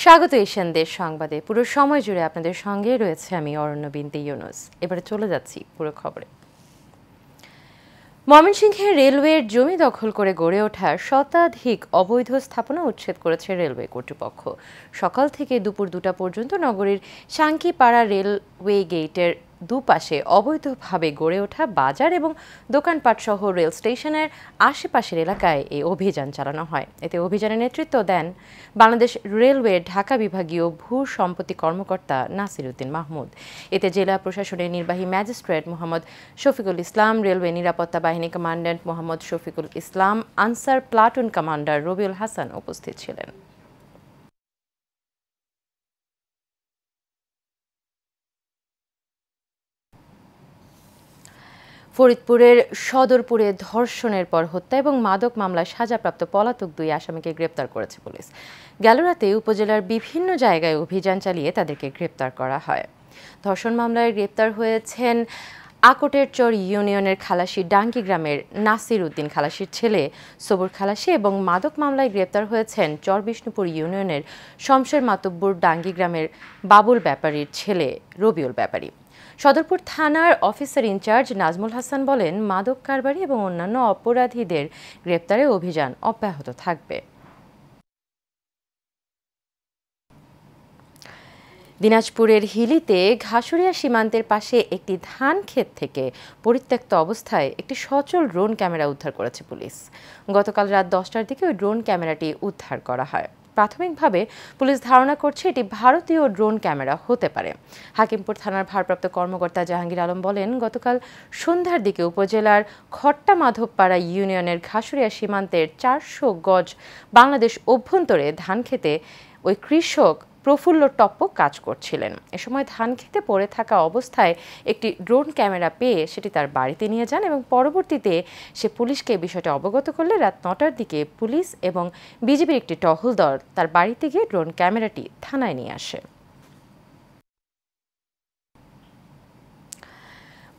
স্বাগত এশিয়ান দেশ সংবাদে। পুরো সময় জুড়ে আপনাদের সঙ্গে রয়েছে আমি অরণ্য বিনতে ইউনুস। এবারে চলে যাচ্ছি পুরো খবরে। ময়মনসিংহে রেলওয়ের জমি দখল করে গড়ে ওঠা শতাধিক অবৈধ স্থাপনা উচ্ছেদ করেছে রেলওয়ে কর্তৃপক্ষ। সকাল থেকে দুপুর 2টা পর্যন্ত নগরীর সাংকিপাড়া রেলওয়ে গেটের দুপাশে অবৈধভাবে গড়ে ওঠা বাজার এবং দোকানপাট সহ রেল স্টেশনের আশেপাশের এলাকায় এই অভিযান চালানো হয়। এতে অভিযানের নেতৃত্ব দেন বাংলাদেশ রেলওয়ের ঢাকা বিভাগীয় ভূ সম্পত্তি কর্মকর্তা নাসির উদ্দিন মাহমুদ। এতে জেলা প্রশাসনের নির্বাহী ম্যাজিস্ট্রেট মোহাম্মদ শফিকুল ইসলাম, রেলওয়ে নিরাপত্তা বাহিনী commandant Mohammad Shafiqul Islam, Ansar platoon commander Robiul Hasan উপস্থিত ছিলেন। ফরিদপুরের সদরপুরে ধর্ষণের পর হত্যা এবং মাদক মামলায় সাজাপ্রাপ্ত পলাতক 2 আসামিকে গ্রেপ্তার করেছে পুলিশ। গেল রাতে উপজেলার বিভিন্ন জায়গায় অভিযান চালিয়ে তাদেরকে গ্রেপ্তার করা হয়। ধর্ষণ মামলায় গ্রেপ্তার হয়েছেন আকটের চর ইউনিয়নের খালাসি ডাঙ্গি গ্রামের নাসির উদ্দিন খালাসির ছেলে সবুর খালাসি এবং মাদক মামলায় গ্রেপ্তার হয়েছেন চর বিষ্ণুপুর ইউনিয়নের শমশের মাতব্বর ডাঙ্গি গ্রামের বাবুল ব্যাপারীর ছেলে রবিউল ব্যাপারী। সদরপুর থানার অফিসার ইনচার্জ নাজমুল হাসান বলেন, মাদক কারবারি এবং অন্যান্য অপরাধীদের গ্রেপ্তারে অভিযান অব্যাহত থাকবে। দিনাজপুরের হিলিতে ঘাসুরিয়া সীমান্তের পাশে একটি ধান ক্ষেত থেকে পরিত্যক্ত অবস্থায় একটি সচল ড্রোন ক্যামেরা উদ্ধার করেছে পুলিশ। গতকাল রাত 10টার দিকে ওই ড্রোন ক্যামেরাটি উদ্ধার করা হয়। প্রাথমিকভাবে পুলিশ ধারণা করছে এটি ভারতীয় ড্রোন ক্যামেরা হতে পারে। হাকিমপুর থানার ভারপ্রাপ্ত কর্মকর্তা জাহাঙ্গীর আলম বলেন, গতকাল সন্ধ্যার দিকে উপজেলার খট্টা মাধবপাড়া ইউনিয়নের ঘাসুরিয়া সীমান্তের 400 গজ বাংলাদেশ অভ্যন্তরে ধান খেতে ওই কৃষক প্রফুল্ল টপ্প কাজ করছিলেন। এ সময় ধান খেতে পড়ে থাকা অবস্থায় একটি ড্রোন ক্যামেরা পেয়ে সেটি তার বাড়িতে নিয়ে যান এবং পরবর্তীতে সে পুলিশকে বিষয়টা অবগত করলে রাত 9টার দিকে পুলিশ এবং বিজিবির একটি টহল দল তার বাড়িতে গিয়ে ড্রোন ক্যামেরাটি থানায় নিয়ে আসে।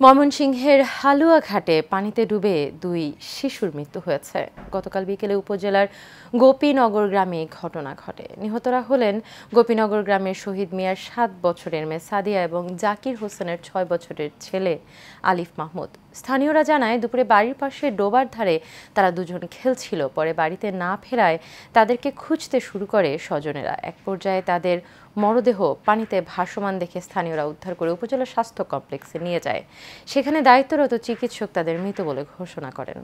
ময়মনসিংহের হালুয়াঘাটে পানিতে ডুবে 2 শিশুর মৃত্যু হয়েছে। গতকাল বিকেলে উপজেলার গোপীনগর গ্রামে ঘটনা ঘটে। নিহতরা হলেন গোপীনগর গ্রামের শহীদ মিয়ার 7 বছরের মেয়ে সাদিয়া এবং জাকির হোসেনের 6 বছরের ছেলে আলিফ মাহমুদ। স্থানীয়রা জানায়, দুপুরে বাড়ির পাশে ডোবার ধারে তারা দুজন খেলছিল। পরে বাড়িতে না ফেরায় তাদেরকে খুঁজতে শুরু করে স্বজনেরা। এক পর্যায়ে তাদের মরদেহ পানিতে ভাসমান দেখে স্থানীয়রা উদ্ধার করে উপজেলা স্বাস্থ্য কমপ্লেক্সে নিয়ে যায়। সেখানে দায়িত্বরত চিকিৎসক তাদের মৃত বলে ঘোষণা করেন।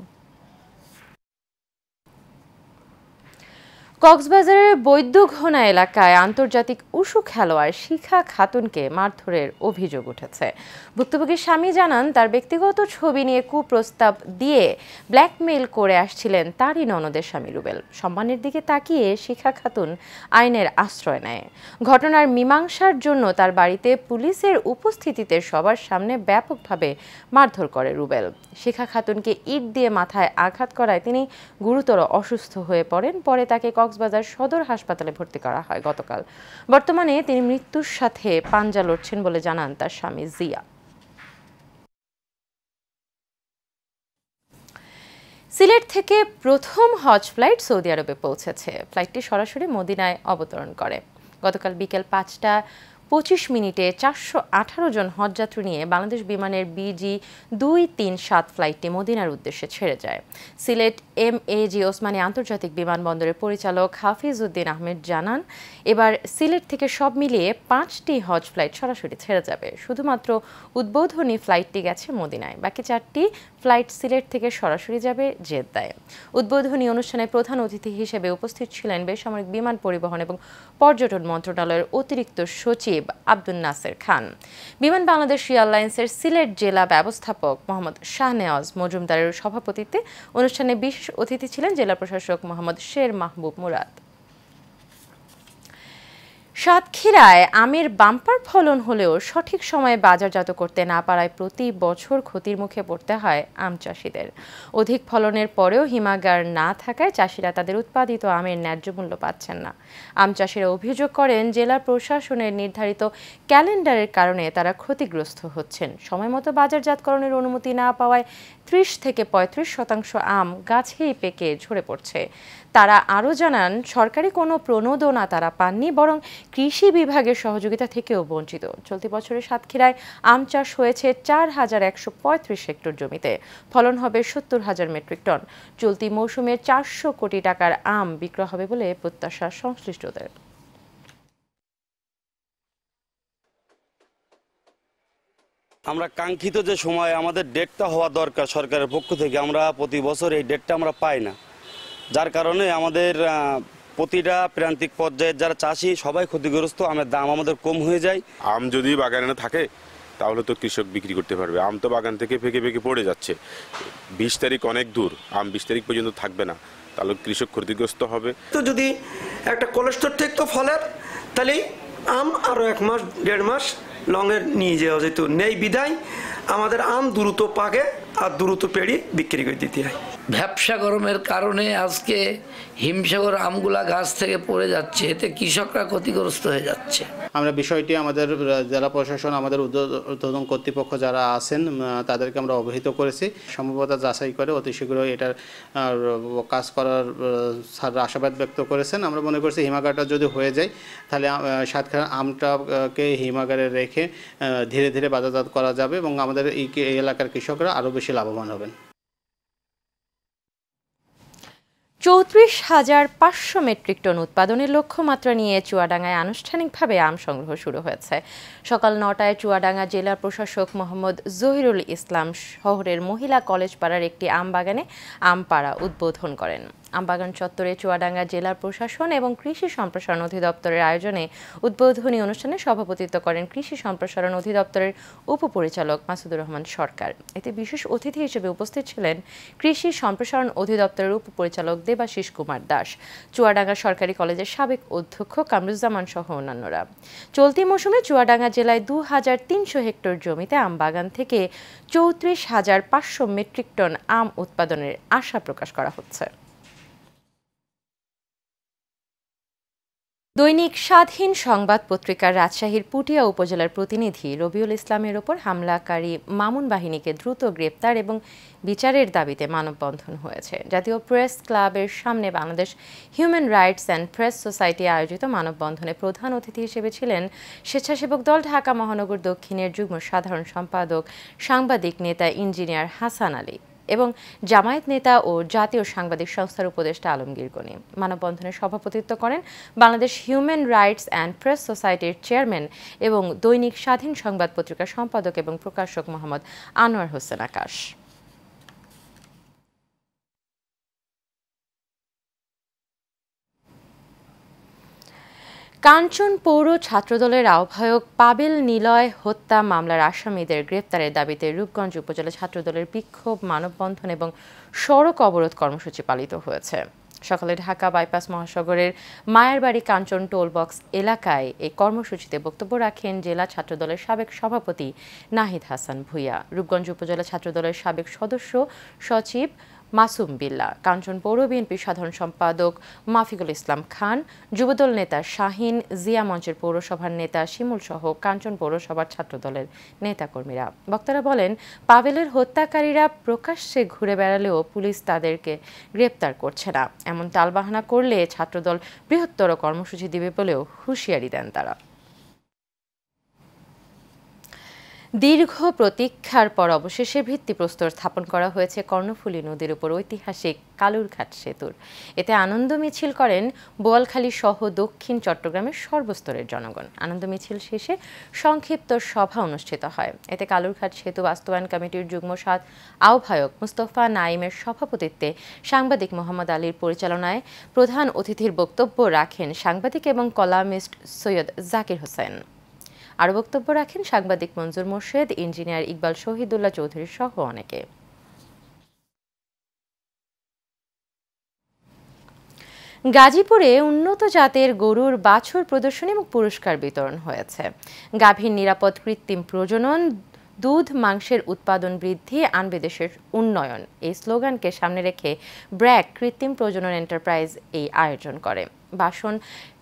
কক্সবাজারের বৈদ্যঘোনা এলাকায় আন্তর্জাতিক উশু খেলোয়াড় শিখা খাতুনকে মারধরের অভিযোগ উঠেছে। ভুক্তভোগীর স্বামী জানান, তার ব্যক্তিগত ছবি নিয়ে কুপ্রস্তাব দিয়ে ব্ল্যাকমেইল করে আসছিলেন তারই ননদের স্বামী রুবেল। সম্মানের দিকে তাকিয়ে শিখা খাতুন আইনের আশ্রয় নেয়। ঘটনার মীমাংসার জন্য তার বাড়িতে পুলিশের উপস্থিতিতে সবার সামনে ব্যাপকভাবে মারধর করে রুবেল। শিখা খাতুনকে ইট দিয়ে মাথায় আঘাত করায় তিনি গুরুতর অসুস্থ হয়ে পড়েন। পরে তাকে কক্সবাজার সদর হাসপাতালে ভর্তি করা হয় গতকাল। বর্তমানে তিনি মৃত্যুর সাথে পাঞ্জা লড়ছেন বলে জানান তার স্বামী জিয়া। সিলেট থেকে প্রথম হজ ফ্লাইট সৌদি আরবে পৌঁছেছে। ফ্লাইটটি সরাসরি মদিনায় অবতরণ করে। গতকাল বিকেল 5টা 25 মিনিটে 418 জন হজযাত্রী নিয়ে বাংলাদেশ বিমানের BG237 ফ্লাইটটি মদিনার উদ্দেশ্যে ছেড়ে যায়। সিলেট MAG ওসমানী আন্তর্জাতিক বিমানবন্দরের পরিচালক হাফিজ উদ্দিন আহমেদ জানান, এবার সিলেট থেকে সব মিলিয়ে 5টি হজ ফ্লাইট সরাসরি ছেড়ে যাবে। শুধুমাত্র উদ্বোধনী ফ্লাইটটি গেছে মদিনায়, বাকি 4টি ফ্লাইট সিলেট থেকে সরাসরি যাবে জেদ্দায়। উদ্বোধনী অনুষ্ঠানে প্রধান অতিথি হিসেবে উপস্থিত ছিলেন বেসামরিক বিমান পরিবহন এবং পর্যটন মন্ত্রণালয়ের অতিরিক্ত সচিব আব্দুল নাসের খান। বিমান বাংলাদেশ এয়ারলাইন্সের সিলেট জেলা ব্যবস্থাপক মোহাম্মদ শাহনেওয়াজ মজুমদারের সভাপতিত্বে অনুষ্ঠানে বিশেষ অতিথি ছিলেন জেলা প্রশাসক মোহাম্মদ শের মাহবুব মুরাদ। সাতক্ষীরায় আমের বাম্পার ফলন হলেও সঠিক সময়ে বাজারজাত করতে না পারায় প্রতি বছর ক্ষতির মুখে পড়তে হয় আম চাষিদের। অধিক ফলনের পরেও হিমাগার না থাকায় চাষিরা তাদের উৎপাদিত আমের ন্যায্য মূল্য পাচ্ছেন না। আম চাষিরা অভিযোগ করেন, জেলা প্রশাসনের নির্ধারিত ক্যালেন্ডারের কারণে তারা ক্ষতিগ্রস্ত হচ্ছেন। সময়মতো বাজারজাতকরণের অনুমতি না পাওয়ায় 30 থেকে 35% আম গাছেই পেকে ঝরে পড়ছে। তারা আরও জানান, সরকারি কোনো প্রণোদনা তারা পাননি, বরং কৃষি বিভাগের সহযোগিতা থেকেও বঞ্চিত। চলতি বছরে সাতক্ষীরায় আম চাষ হয়েছে 4135 হেক্টর জমিতে, ফলন হবে 70,000 মেট্রিক টন। চলতি মৌসুমে 400 কোটি টাকার আম বিক্রয় হবে বলে প্রত্যাশা সংশ্লিষ্টদের। আমরা কাঙ্ক্ষিত যে সময় আমাদের ডেটটা হওয়া দরকার সরকারের পক্ষ থেকে, আমরা প্রতি বছর এই ডেটটা আমরা পাই না, যার কারণে আমাদের প্রতিটা প্রান্তিক পর্যায়ের যারা চাষি সবাই ক্ষতিগ্রস্ত। আমের দাম আমাদের কম হয়ে যায়। আম যদি বাগানে থাকে তাহলে তো কৃষক বিক্রি করতে পারবে। আম তো বাগান থেকে ফেঁকে ফেঁকে পড়ে যাচ্ছে। 20 তারিখ অনেক দূর, আম 20 তারিখ পর্যন্ত থাকবে না, তাহলে কৃষক ক্ষতিগ্রস্ত হবে। তো যদি একটা কোলেস্টোর থাকতো ফলের, তাহলে আম আরও 1 মাস 1.5 মাস লংয়ের নিয়ে যাওয়া যেত। নেই বিদায় আমাদের আম দ্রুত পাকে আর দ্রুত পেড়ি বিক্রি করে দিতে হয়। ভ্যাপসা গরমের কারণে আজকে হিমসাগর আমগুলা গাছ থেকে পড়ে যাচ্ছে, এতে কৃষকরা ক্ষতিগ্রস্ত হয়ে যাচ্ছে। আমরা বিষয়টি আমাদের জেলা প্রশাসন, আমাদের ঊর্ধ্বতন কর্তৃপক্ষ যারা আছেন তাদেরকে আমরা অবহিত করেছি। সম্ভাব্যতা যাচাই করে অতি শীঘ্রই এটার কাজ করার স্যাররা আশাবাদ ব্যক্ত করেছেন। আমরা মনে করছি হিমাগারটা যদি হয়ে যায় তাহলে সাতক্ষীরার আমটাকে হিমাগারে রেখে ধীরে ধীরে বাজারজাত করা যাবে এবং আমাদের এই এলাকার কৃষকরা আরও বেশি লাভবান হবেন। 34,500 মেট্রিক টন উৎপাদনের লক্ষ্যমাত্রা নিয়ে চুয়াডাঙ্গায় আনুষ্ঠানিকভাবে আম সংগ্রহ শুরু হয়েছে। সকাল 9টায় চুয়াডাঙ্গা জেলা প্রশাসক মোহাম্মদ জহিরুল ইসলাম শহরের মহিলা কলেজ পাড়ার একটি আম বাগানে আম পাড়া উদ্বোধন করেন। আমবাগান চত্বরে চুয়াডাঙ্গা জেলা প্রশাসন এবং কৃষি সম্প্রসারণ অধিদপ্তরের আয়োজনে উদ্বোধনী অনুষ্ঠানে সভাপতিত্ব করেন কৃষি সম্প্রসারণ অধিদপ্তরের উপপরিচালক মাসুদুর রহমান সরকার। এতে বিশেষ অতিথি হিসেবে উপস্থিত ছিলেন কৃষি সম্প্রসারণ অধিদপ্তরের উপপরিচালক দেবাশিস কুমার দাস, চুয়াডাঙ্গা সরকারি কলেজের সাবেক অধ্যক্ষ কামরুজ্জামান সহ অন্যান্যরা। চলতি মৌসুমে চুয়াডাঙ্গা জেলায় 2300 হেক্টর জমিতে আম বাগান থেকে 34,500 মেট্রিক টন আম উৎপাদনের আশা প্রকাশ করা হচ্ছে। দৈনিক স্বাধীন সংবাদ পত্রিকার রাজশাহীর পুটিয়া উপজেলার প্রতিনিধি রবিউল ইসলামের ওপর হামলাকারী মামুন বাহিনীকে দ্রুত গ্রেপ্তার এবং বিচারের দাবিতে মানববন্ধন হয়েছে। জাতীয় প্রেস ক্লাবের সামনে Bangladesh human rights and press society আয়োজিত মানববন্ধনে প্রধান অতিথি হিসেবে ছিলেন স্বেচ্ছাসেবক দল ঢাকা মহানগর দক্ষিণের যুগ্ম সাধারণ সম্পাদক সাংবাদিক নেতা ইঞ্জিনিয়ার হাসান আলী এবং জামায়াত নেতা ও জাতীয় সাংবাদিক সংস্থার উপদেষ্টা আলমগীর গনি। মানববন্ধনে সভাপতিত্ব করেন Bangladesh human rights and press সোসাইটির চেয়ারম্যান এবং দৈনিক স্বাধীন সংবাদ পত্রিকার সম্পাদক এবং প্রকাশক মোহাম্মদ আনোয়ার হোসেন আকাশ। কাঞ্চন পৌর ছাত্রদলের আহ্বায়ক পাবেল নিলয় হত্যা মামলার আসামিদের গ্রেপ্তারের দাবিতে রূপগঞ্জ উপজেলা ছাত্রদলের বিক্ষোভ, মানববন্ধন এবং সড়ক অবরোধ কর্মসূচি পালিত হয়েছে। সকালে ঢাকা বাইপাস মহাসড়কের মায়ারবাড়ি কাঞ্চন টোল বক্স এলাকায় এই কর্মসূচিতে বক্তব্য রাখেন জেলা ছাত্রদলের সাবেক সভাপতি নাহিদ হাসান ভূঁইয়া, রূপগঞ্জ উপজেলা ছাত্রদলের সাবেক সদস্য সচিব মাসুম বিল্লাহ, কাঞ্চন পৌর বিএনপির সাধারণ সম্পাদক মাফিকুল ইসলাম খান, যুবদল নেতা শাহিন, জিয়া মঞ্চের পৌরসভার নেতা শিমুল সহ কাঞ্চন পৌরসভার ছাত্রদলের নেতাকর্মীরা। বক্তারা বলেন, পাবেলের হত্যাকারীরা প্রকাশ্যে ঘুরে বেড়ালেও পুলিশ তাদেরকে গ্রেপ্তার করছে না। এমন টালবাহানা করলে ছাত্রদল বৃহত্তর কর্মসূচি দিবে বলেও হুঁশিয়ারি দেন তারা। দীর্ঘ প্রতীক্ষার পর অবশেষে ভিত্তিপ্রস্তর স্থাপন করা হয়েছে কর্ণফুলী নদীর উপর ঐতিহাসিক কালুরঘাট সেতুর। এতে আনন্দ মিছিল করেন বোয়ালখালী সহ দক্ষিণ চট্টগ্রামের সর্বস্তরের জনগণ। আনন্দ মিছিল শেষে সংক্ষিপ্ত সভা অনুষ্ঠিত হয়। এতে কালুরঘাট সেতু বাস্তবায়ন কমিটির যুগ্ম আহ্বায়ক মুস্তফা নাইমের সভাপতিত্বে সাংবাদিক মোহাম্মদ আলীর পরিচালনায় প্রধান অতিথির বক্তব্য রাখেন সাংবাদিক এবং কলামিস্ট সৈয়দ জাকির হোসেন। আরও বক্তব্য রাখেন সাংবাদিক মঞ্জুর মোর্শেদ, ইঞ্জিনিয়ার ইকবাল শহীদুল্লাহ চৌধুরী সহ অনেকে। গাজীপুরে উন্নত জাতের গরুর বাছুর প্রদর্শনী এবং পুরস্কার বিতরণ হয়েছে। গাভীর নিরাপদ কৃত্রিম প্রজনন, দুধ মাংসের উৎপাদন বৃদ্ধি আনবে দেশের উন্নয়ন, এই স্লোগানকে সামনে রেখে ব্র্যাক কৃত্রিম প্রজনন এন্টারপ্রাইজ এই আয়োজন করে। বাসন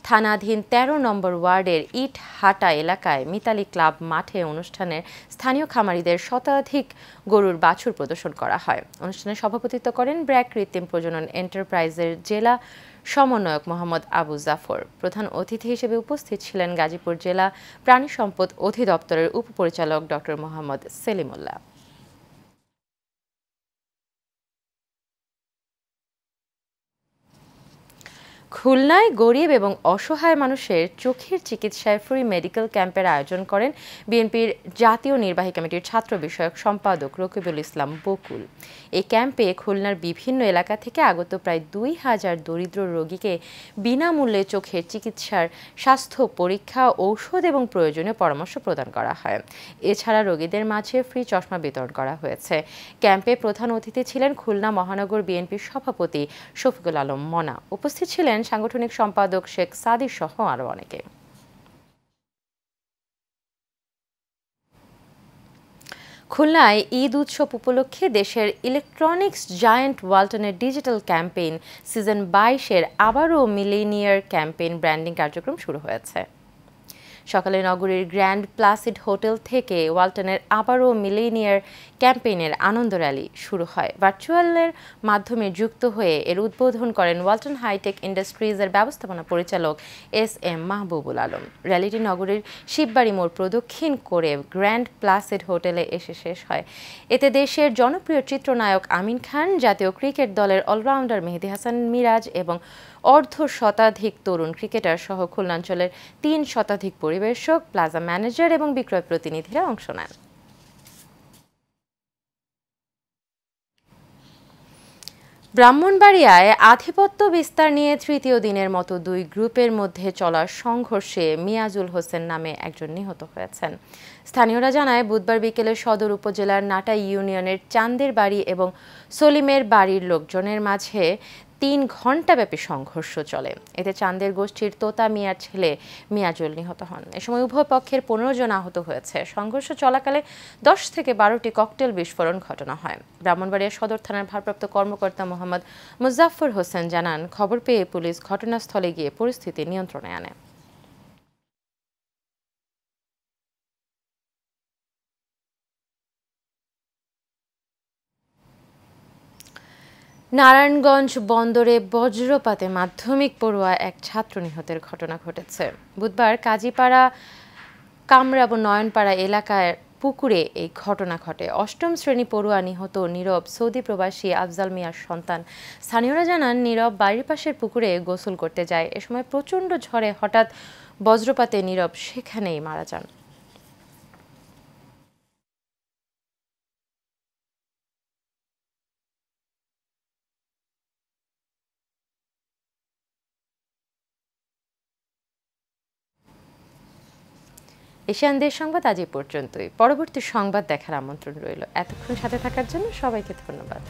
থানাধীন ১৩ নম্বর ওয়ার্ডের ইটহাটা এলাকায় মিতালি ক্লাব মাঠে অনুষ্ঠানের স্থানীয় খামারিদের শতাধিক গরুর বাছুর প্রদর্শন করা হয়। অনুষ্ঠানে সভাপতিত্ব করেন ব্র্যাক কৃত্রিম প্রজনন এন্টারপ্রাইজের জেলা সমন্বয়ক মোহাম্মদ আবু জাফর। প্রধান অতিথি হিসেবে উপস্থিত ছিলেন গাজীপুর জেলা প্রাণী সম্পদ অধিদপ্তরের উপপরিচালক ডক্টর মোহাম্মদ সেলিমুল্লাহ। খুলনায় গরিব এবং অসহায় মানুষের চোখের চিকিৎসায় ফ্রি মেডিকেল ক্যাম্পের আয়োজন করেন বিএনপির জাতীয় নির্বাহী কমিটির ছাত্র বিষয়ক সম্পাদক রকিবুল ইসলাম বকুল। এই ক্যাম্পে খুলনার বিভিন্ন এলাকা থেকে আগত প্রায় ২,০০০ দরিদ্র রোগীকে বিনামূল্যে চোখের চিকিৎসার স্বাস্থ্য পরীক্ষা, ঔষধ এবং প্রয়োজনীয় পরামর্শ প্রদান করা হয়। এছাড়া রোগীদের মাঝে ফ্রি চশমা বিতরণ করা হয়েছে। ক্যাম্পে প্রধান অতিথি ছিলেন খুলনা মহানগর বিএনপির সভাপতি শফিকুল আলম মনা। উপস্থিত ছিলেন সাংগঠনিক সম্পাদক শেখ সাদির সহ আরো অনেকে। খুলনায় ঈদ উৎসব উপলক্ষে দেশের ইলেকট্রনিক্স জায়ান্ট ওয়ালটনের ডিজিটাল ক্যাম্পেইন সিজন 22-এর আবারও মিলেনিয়ার ক্যাম্পেইন ব্র্যান্ডিং কার্যক্রম শুরু হয়েছে। সকালে নগরীর গ্র্যান্ড প্লাসিড হোটেল থেকে ওয়ালটনের আবারও মিলেনিয়ার ক্যাম্পেইনের আনন্দ র্যালি শুরু হয়। ভার্চুয়ালের মাধ্যমে যুক্ত হয়ে এর উদ্বোধন করেন ওয়ালটন হাইটেক ইন্ডাস্ট্রিজের ব্যবস্থাপনা পরিচালক এস.এম. মাহবুবুল আলম। র্যালিটি নগরীর শিববাড়ি মোড় প্রদক্ষিণ করে গ্র্যান্ড প্লাসিড হোটেলে এসে শেষ হয়। এতে দেশের জনপ্রিয় চিত্রনায়ক আমিন খান, জাতীয় ক্রিকেট দলের অলরাউন্ডার মেহেদী হাসান মিরাজ এবং অর্ধ শতাধিক তরুণ ক্রিকেটার সহ খুলনাঞ্চলের ৩ শতাধিক পরিবেশক, প্লাজা ম্যানেজার এবং বিক্রয় প্রতিনিধিরা অংশ নেন। ব্রাহ্মণবাড়িয়ায় আধিপত্য বিস্তার নিয়ে তৃতীয় দিনের মতো ২ গ্রুপের মধ্যে চলা সংঘর্ষে মিয়াজুল হোসেন নামে একজন নিহত হয়েছেন। স্থানীয়রা জানায়, বুধবার বিকেলে সদর উপজেলার নাটাই ইউনিয়নের চাঁদের বাড়ি এবং সলিমের বাড়ির লোকজনের মাঝে ৩ ঘণ্টাব্যাপী সংঘর্ষ চলে। এতে চাঁদের গোষ্ঠীর তোতা মিয়ার ছেলে মিয়াজুল নিহত হন। এ সময় উভয় পক্ষের ১৫ জন আহত হয়েছে। সংঘর্ষ চলাকালে ১০ থেকে ১২টি ককটেল বিস্ফোরণ ঘটানো হয়। ব্রাহ্মণবাড়িয়া সদর থানার ভারপ্রাপ্ত কর্মকর্তা মোহাম্মদ মুজাফফর হোসেন জানান, খবর পেয়ে পুলিশ ঘটনাস্থলে গিয়ে পরিস্থিতি নিয়ন্ত্রণে আনে। নারায়ণগঞ্জ বন্দরে বজ্রপাতে মাধ্যমিক পড়ুয়া এক ছাত্র নিহতের ঘটনা ঘটেছে। বুধবার কাজীপাড়া কামরাব নয়নপাড়া এলাকার পুকুরে এই ঘটনা ঘটে। ৮ম শ্রেণী পড়ুয়া নিহত নীরব সৌদি প্রবাসী আফজাল মিয়ার সন্তান। স্থানীয়রা জানান, নীরব বাড়ির পাশের পুকুরে গোসল করতে যায়। এ সময় প্রচণ্ড ঝড়ে হঠাৎ বজ্রপাতে নীরব সেখানেই মারা যান। এশিয়ান দেশ সংবাদ আজ এই পর্যন্তই। পরবর্তী সংবাদ দেখার আমন্ত্রণ রইল। এতক্ষণ সাথে থাকার জন্য সবাইকে ধন্যবাদ।